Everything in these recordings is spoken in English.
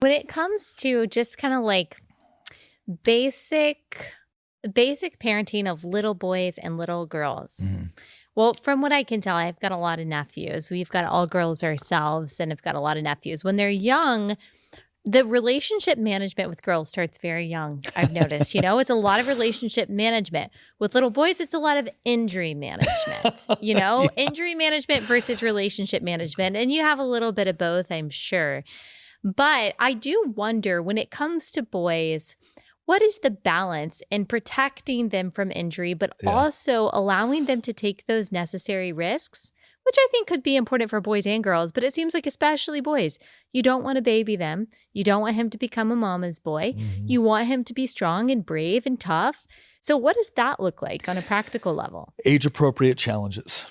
When it comes to just kind of like basic parenting of little boys and little girls. Well, from what I can tell, I've got a lot of nephews. We've got all girls ourselves and I've got a lot of nephews. When they're young, the relationship management with girls starts very young, I've noticed. It's a lot of relationship management. With little boys, it's a lot of injury management, injury management versus relationship management. And you have a little bit of both, I'm sure. But I do wonder, when it comes to boys, what is the balance in protecting them from injury, but also allowing them to take those necessary risks, which I think could be important for boys and girls, but it seems like especially boys. You don't want to baby them. You don't want him to become a mama's boy. You want him to be strong and brave and tough. So what does that look like on a practical level? Age-appropriate challenges.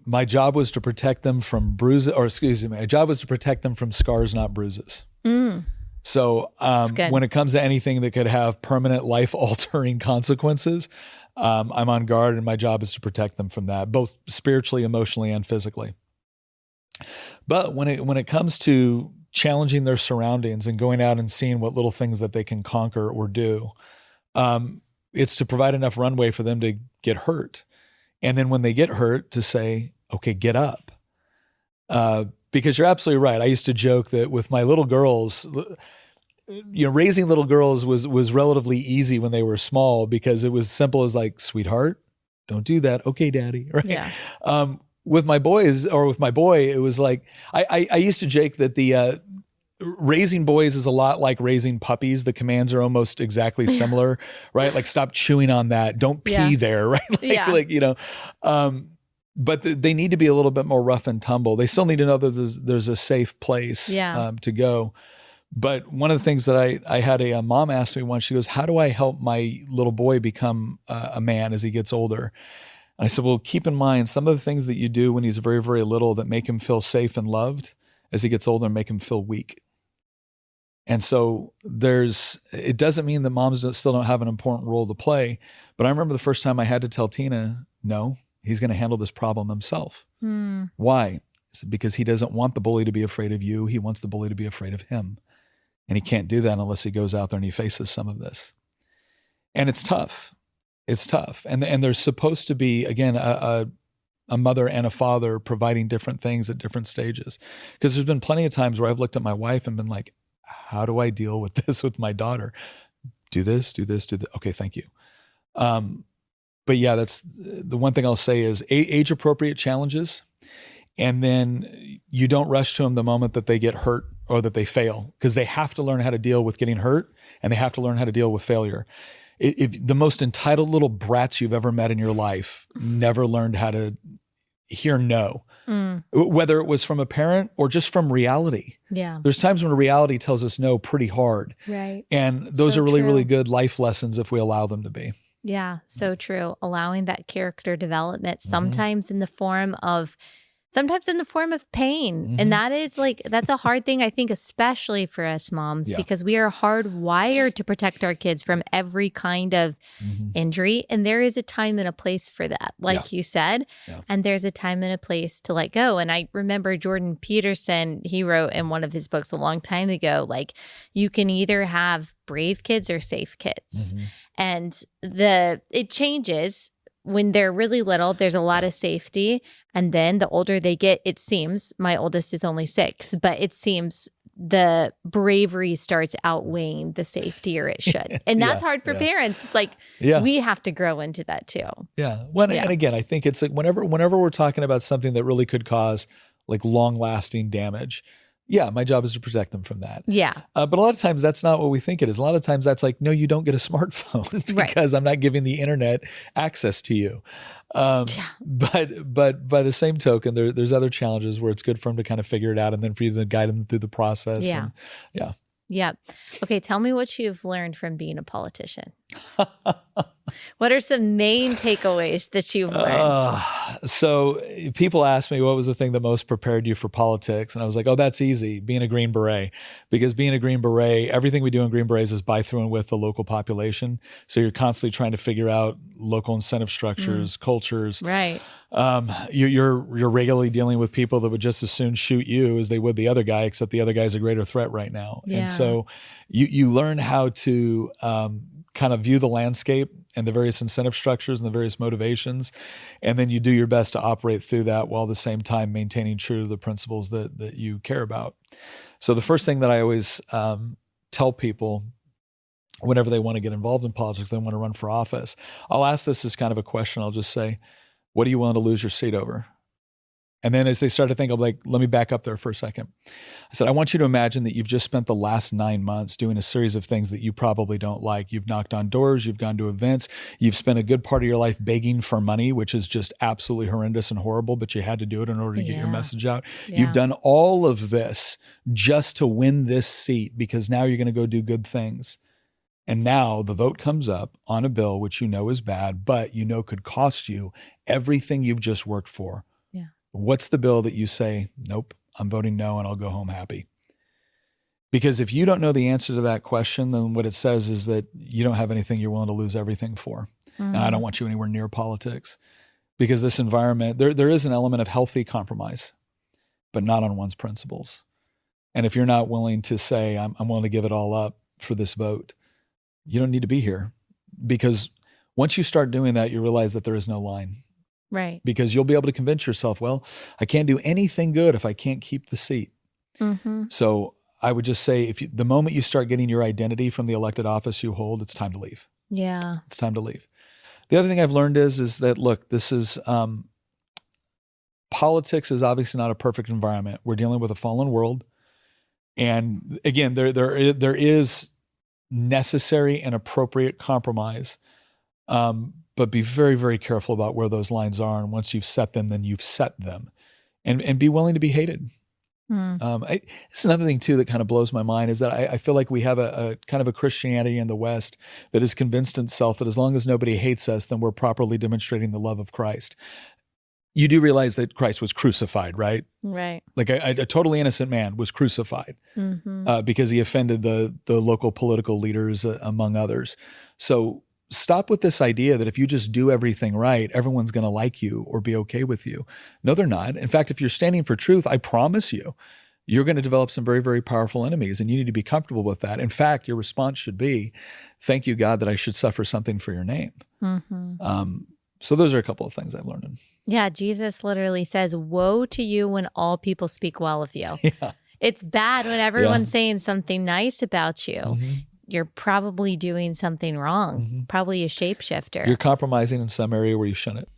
My job was to protect them from bruises, my job was to protect them from scars, not bruises. So when it comes to anything that could have permanent life-altering consequences, I'm on guard, and my job is to protect them from that, both spiritually, emotionally, and physically. But when it comes to challenging their surroundings and going out and seeing what little things that they can conquer or do, it's to provide enough runway for them to get hurt. And then when they get hurt, to say, okay, get up. Because you're absolutely right. I used to joke that with my little girls, raising little girls was relatively easy when they were small, because it was simple as like, sweetheart, don't do that. Okay, daddy. Right. Yeah. With my boys, or with my boy, it was like, I used to joke that the raising boys is a lot like raising puppies. The commands are almost exactly similar, right? Like, stop chewing on that. Don't pee there, right? But they need to be a little bit more rough and tumble. They still need to know that there's a safe place to go. But one of the things that I had a mom ask me once, she goes, how do I help my little boy become a man as he gets older? And I said, well, keep in mind some of the things that you do when he's very, very little that make him feel safe and loved, as he gets older, make him feel weak. And so it doesn't mean that moms still don't have an important role to play. But I remember the first time I had to tell Tina, no, he's going to handle this problem himself. Why? It's because he doesn't want the bully to be afraid of you. He wants the bully to be afraid of him. And he can't do that unless he goes out there and he faces some of this. And it's tough. It's tough. And there's supposed to be, again, a mother and a father providing different things at different stages. Because there's been plenty of times where I've looked at my wife and been like, how do I deal with this with my daughter? Do this, do this, do that. Okay, thank you. But yeah, that's the one thing I'll say is age-appropriate challenges. And then you don't rush to them the moment that they get hurt or that they fail, because they have to learn how to deal with getting hurt, and they have to learn how to deal with failure. If the most entitled little brats you've ever met in your life never learned how to hear no, whether it was from a parent or just from reality. Yeah. There's times when reality tells us no pretty hard. Right. And those are really, really good life lessons if we allow them to be. Yeah, so true. Allowing that character development, sometimes in the form of pain. And that's a hard thing, I think, especially for us moms, because we are hardwired to protect our kids from every kind of injury. And there is a time and a place for that, like you said. Yeah. And there's a time and a place to let go. And I remember Jordan Peterson, he wrote in one of his books a long time ago, like, you can either have brave kids or safe kids. And it changes. When they're really little, there's a lot of safety. And then the older they get, it seems, my oldest is only 6, but it seems the bravery starts outweighing the safety, or it should. And that's hard for parents. It's like, we have to grow into that too. Yeah. And again, I think it's like whenever we're talking about something that really could cause like long lasting damage, my job is to protect them from that. Yeah. But a lot of times that's not what we think it is. A lot of times that's like, no, you don't get a smartphone because I'm not giving the internet access to you. But by the same token, there's other challenges where it's good for them to kind of figure it out, and then for you to guide them through the process. Yeah. And, yeah. Okay. Tell me what you've learned from being a politician. What are some main takeaways that you've learned? So people ask me, what was the thing that most prepared you for politics? And I was like, oh, that's easy, being a Green Beret. Because being a Green Beret, everything we do in Green Berets is by, through, and with the local population. So you're constantly trying to figure out local incentive structures, cultures. Right. You're regularly dealing with people that would just as soon shoot you as they would the other guy, except the other guy's a greater threat right now. Yeah. And so you learn how to kind of view the landscape and the various incentive structures and the various motivations. And then you do your best to operate through that while at the same time maintaining true to the principles that you care about. So the first thing that I always tell people whenever they want to get involved in politics, they want to run for office, I'll ask this as kind of a question. I'll just say, what are you willing to lose your seat over? And then as they start to think, I'm like, let me back up there for a second. I said, I want you to imagine that you've just spent the last 9 months doing a series of things that you probably don't like. You've knocked on doors, you've gone to events, you've spent a good part of your life begging for money, which is just absolutely horrendous and horrible, but you had to do it in order to get your message out. Yeah. You've done all of this just to win this seat because now you're going to go do good things. And now the vote comes up on a bill, which you know is bad, but you know could cost you everything you've just worked for. Yeah. What's the bill that you say, nope, I'm voting no and I'll go home happy? Because if you don't know the answer to that question, then what it says is that you don't have anything you're willing to lose everything for. And I don't want you anywhere near politics. Because this environment, there is an element of healthy compromise, but not on one's principles. And if you're not willing to say, I'm willing to give it all up for this vote, you don't need to be here, because once you start doing that, you realize that there is no line. Right. Because you'll be able to convince yourself, well, I can't do anything good if I can't keep the seat. Mm-hmm. So I would just say, the moment you start getting your identity from the elected office you hold, it's time to leave. Yeah. It's time to leave. The other thing I've learned is that, look, this is, politics is obviously not a perfect environment. We're dealing with a fallen world. And again, there is necessary and appropriate compromise. But be very, very careful about where those lines are. And once you've set them, then you've set them, and be willing to be hated. It's another thing too that kind of blows my mind is that I feel like we have a kind of a Christianity in the West that has convinced itself that as long as nobody hates us, then we're properly demonstrating the love of Christ. You do realize that Christ was crucified, right? Right. Like a totally innocent man was crucified because he offended the local political leaders, among others. So stop with this idea that if you just do everything right, everyone's going to like you or be okay with you. No, they're not. In fact, if you're standing for truth, I promise you, you're going to develop some very, very powerful enemies, and you need to be comfortable with that. In fact, your response should be, thank you, God, that I should suffer something for your name. So those are a couple of things I've learned. Yeah, Jesus literally says, woe to you when all people speak well of you. Yeah. It's bad when everyone's saying something nice about you. You're probably doing something wrong, probably a shapeshifter. You're compromising in some area where you shouldn't.